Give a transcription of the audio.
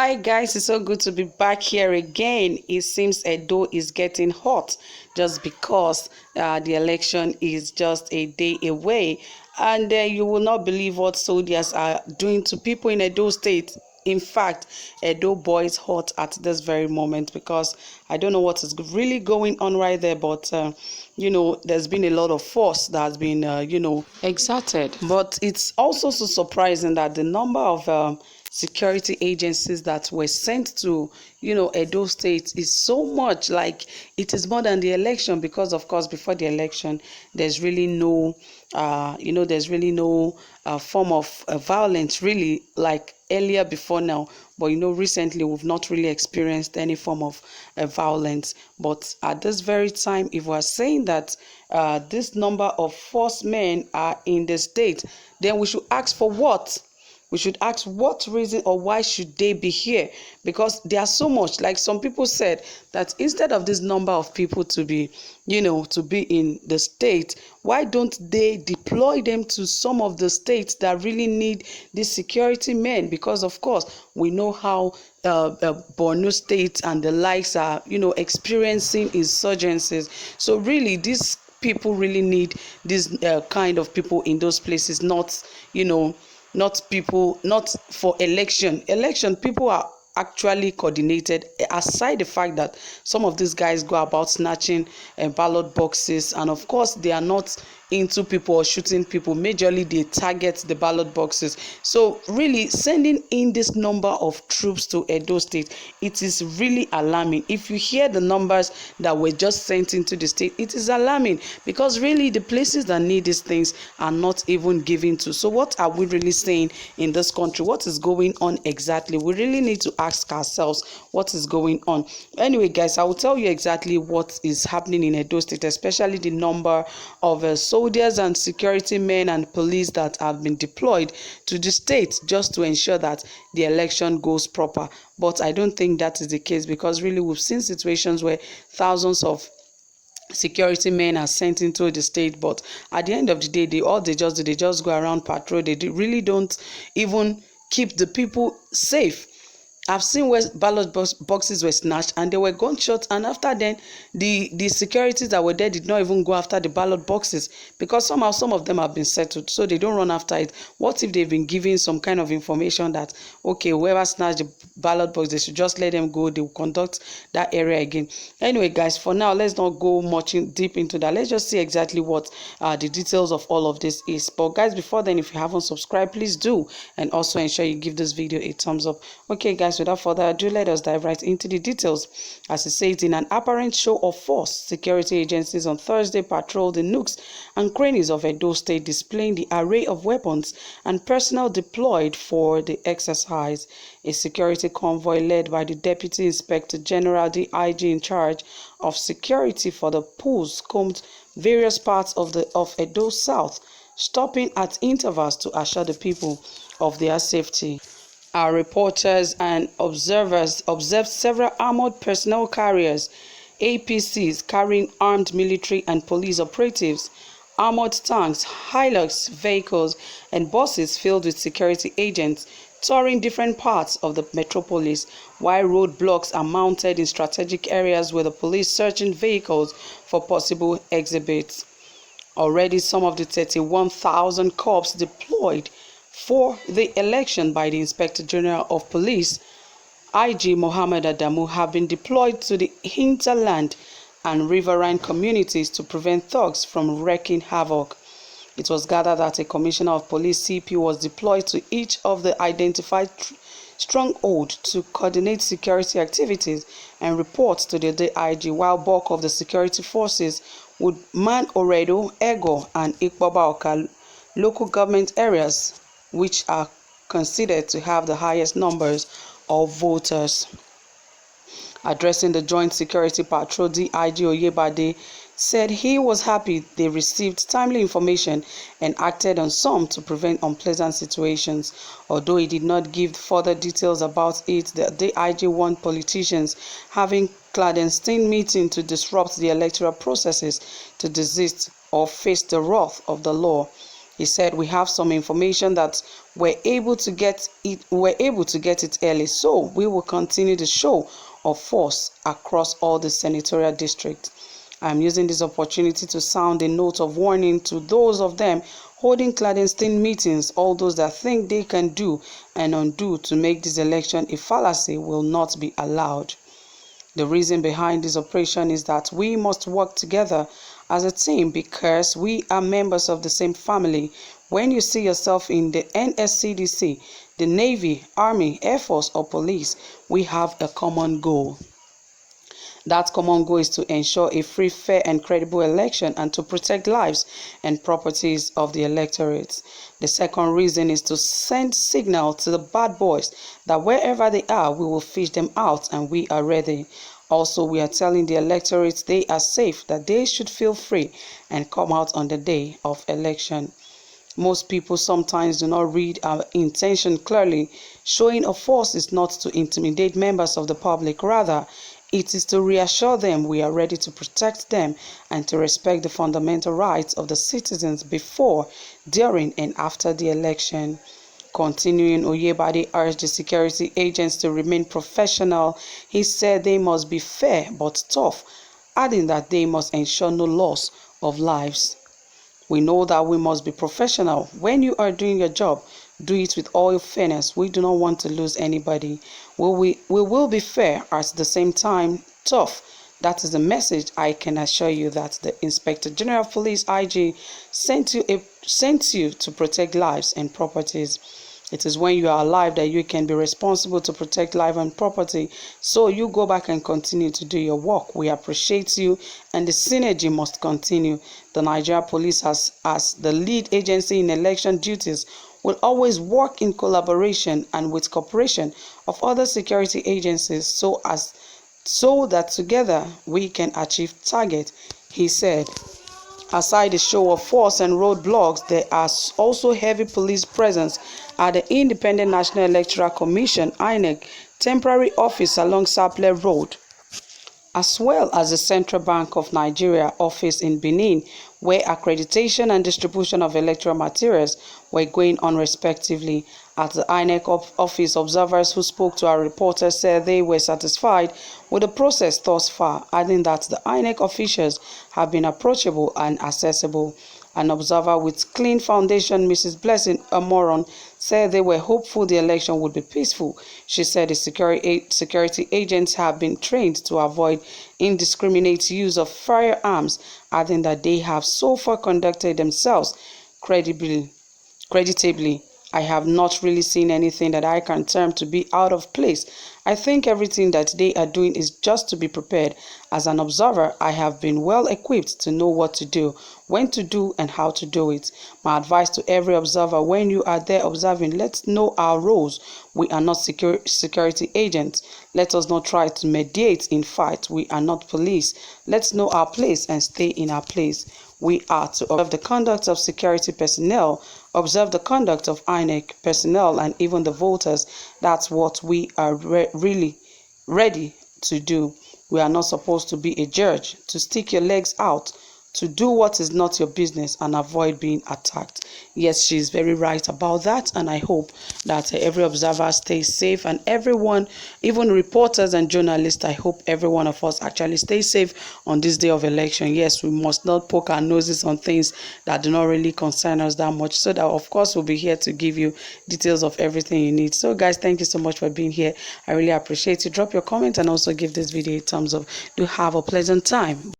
Hi guys, it's so good to be back here again. It seems Edo is getting hot just because the election is just a day away, and you will not believe what soldiers are doing to people in Edo State. In fact, Edo boys hot at this very moment because I don't know what is really going on right there, but there's been a lot of force that has been exerted. But it's also so surprising that the number of security agencies that were sent to Edo State is so much. Like, it is more than the election, because of course before the election there's really no form of violence really like earlier before now. But recently we've not really experienced any form of violence. But at this very time, if we are saying that this number of force men are in the state, then we should ask for what? We should ask what reason or why should they be here? Because there are so much. Like some people said that instead of this number of people to be in the state, why don't they deploy them to some of the states that really need these security men? Because of course we know how Borno State and the likes are experiencing insurgencies. So really these people really need this kind of people in those places, not people, not for election. People are actually coordinated, aside the fact that some of these guys go about snatching ballot boxes, and of course they are not into people or shooting people. Majorly they target the ballot boxes. So really sending in this number of troops to Edo State, it is really alarming. If you hear the numbers that were just sent into the state, it is alarming, because really the places that need these things are not even given to. So what are we really saying in this country? What is going on exactly? We really need to ask ourselves what is going on. Anyway guys, I will tell you exactly what is happening in Edo State, especially the number of soldiers and security men and police that have been deployed to the state just to ensure that the election goes proper. But I don't think that is the case, because really we've seen situations where thousands of security men are sent into the state, but at the end of the day they just go around patrol. They really don't even keep the people safe. I've seen where ballot boxes were snatched and they were gunshots, and after then the securities that were there did not even go after the ballot boxes, because somehow some of them have been settled, so they don't run after it. What if they've been given some kind of information that, okay, whoever snatched the ballot box, they should just let them go, they will conduct that area again? Anyway guys, for now let's not go much deep into that. Let's just see exactly what the details of all of this is. But guys, before then, if you haven't subscribed, please do, and also ensure you give this video a thumbs up. Okay guys, without further ado, let us dive right into the details. As it says, in an apparent show of force, security agencies on Thursday patrolled the nooks and crannies of Edo State, displaying the array of weapons and personnel deployed for the exercise. A security convoy led by the Deputy Inspector General (DIG) in charge of security for the pools combed various parts of Edo South, stopping at intervals to assure the people of their safety. Our reporters and observers observed several armored personnel carriers, APCs, carrying armed military and police operatives, armored tanks, Hilux vehicles, and buses filled with security agents touring different parts of the metropolis, while roadblocks are mounted in strategic areas with the police searching vehicles for possible exhibits. Already some of the 31,000 corps deployed for the election by the Inspector General of Police, IG Mohammed Adamu, have been deployed to the hinterland and riverine communities to prevent thugs from wreaking havoc. It was gathered that a Commissioner of Police (CP) was deployed to each of the identified strongholds to coordinate security activities and report to the DIG, while bulk of the security forces would man Oredo, Ego, and Ikpoba local government areas, which are considered to have the highest numbers of voters. Addressing the Joint Security Patrol, DIG Oyebade said he was happy they received timely information and acted on some to prevent unpleasant situations. Although he did not give further details about it, the DIG warned politicians having clandestine meeting to disrupt the electoral processes to desist or face the wrath of the law. He said we have some information that we're able to get it early, so we will continue the show of force across all the senatorial districts. I'm using this opportunity to sound a note of warning to those of them holding clandestine meetings. All those that think they can do and undo to make this election a fallacy will not be allowed. The reason behind this operation is that we must work together as a team because we are members of the same family. When you see yourself in the NSCDC, the Navy, Army, Air Force, or Police, we have a common goal. That common goal is to ensure a free, fair, and credible election and to protect lives and properties of the electorate. The second reason is to send signal to the bad boys that wherever they are, we will fish them out and we are ready. Also, we are telling the electorate they are safe, that they should feel free and come out on the day of election. Most people sometimes do not read our intention clearly. Showing of force is not to intimidate members of the public, rather, it is to reassure them we are ready to protect them and to respect the fundamental rights of the citizens before, during, and after the election. Continuing, Oyebade urged the security agents to remain professional. He said they must be fair but tough, adding that they must ensure no loss of lives. We know that we must be professional. When you are doing your job, do it with all fairness. We do not want to lose anybody. We will be fair at the same time tough. That is the message. I can assure you that the Inspector General of Police IG sent you to protect lives and properties. It is when you are alive that you can be responsible to protect life and property. So you go back and continue to do your work. We appreciate you and the synergy must continue. The Nigeria Police as the lead agency in election duties will always work in collaboration and with cooperation of other security agencies so that together we can achieve target, he said. Aside the show of force and roadblocks, there are also heavy police presence at the Independent National Electoral Commission (INEC) temporary office along Sapele Road, as well as the Central Bank of Nigeria office in Benin, where accreditation and distribution of electoral materials were going on respectively. At the INEC office, observers who spoke to our reporters said they were satisfied with the process thus far, adding that the INEC officials have been approachable and accessible. An observer with Clean Foundation, Mrs. Blessing Amoron, said they were hopeful the election would be peaceful. She said the security agents have been trained to avoid indiscriminate use of firearms, adding that they have so far conducted themselves creditably. I have not really seen anything that I can term to be out of place. I think everything that they are doing is just to be prepared. As an observer, I have been well equipped to know what to do, when to do, and how to do it. My advice to every observer: when you are there observing, let's know our roles. We are not security agents. Let us not try to mediate in fight. We are not police. Let's know our place and stay in our place. We are to observe the conduct of security personnel, observe the conduct of INEC personnel, and even the voters. That's what we are really ready to do. We are not supposed to be a judge, to stick your legs out, to do what is not your business and avoid being attacked. Yes, she is very right about that, and I hope that every observer stays safe, and everyone, even reporters and journalists, I hope every one of us actually stays safe on this day of election. Yes, we must not poke our noses on things that do not really concern us that much, so that of course we'll be here to give you details of everything you need. So guys, thank you so much for being here. I really appreciate you. Drop your comment and also give this video a thumbs up. Do have a pleasant time.